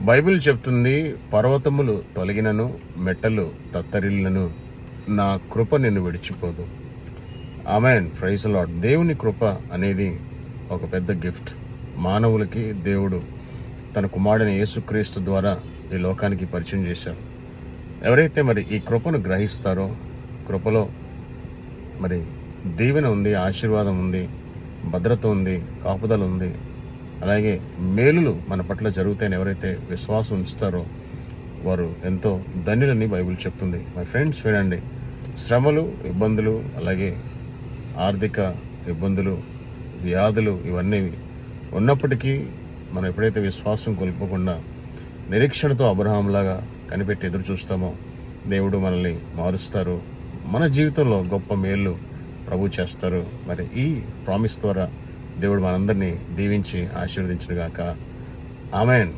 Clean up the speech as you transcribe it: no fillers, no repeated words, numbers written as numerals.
Bible చెప్తుంది, పర్వతములు తొలగినను మెట్టలు తత్తరిల్లినను నా కృప నిన్ను విడిచిపోదు. ఆమేన్. Praise lord. దేవుని కృప అనేది ఒక పెద్ద గిఫ్ట్. మానవులకి దేవుడు తన కుమారుడైన యేసుక్రీస్తు ద్వారా ఈ లోకానికి పరిచయం చేశారు. ఎవరైతే మరి ఈ కృపను గ్రహిస్తారో, కృపలో మరి దీవెన ఉంది, ఆశీర్వాదం ఉంది, భద్రత ఉంది, కాపుదల ఉంది, అలాగే మేలులు మన పట్ల జరుగుతాయని ఎవరైతే విశ్వాసం ఉంచుతారో వారు ఎంతో ధన్యులని బైబిల్ చెప్తుంది. మై ఫ్రెండ్స్, వినండి. శ్రమలు, ఇబ్బందులు, అలాగే ఆర్థిక ఇబ్బందులు, వ్యాధులు ఇవన్నీ ఉన్నప్పటికీ మనం ఎప్పుడైతే విశ్వాసం కోల్పోకుండా నిరీక్షణతో అబ్రహాంలాగా కనిపెట్టి ఎదురు చూస్తామో దేవుడు మనల్ని మారుస్తారు. మన జీవితంలో గొప్ప మేలు ప్రభు చేస్తారు. మరి ఈ ప్రామిస్ ద్వారా దేవుడు మనందరినీ దీవించి ఆశీర్వదించునుగాక. ఆమేన్.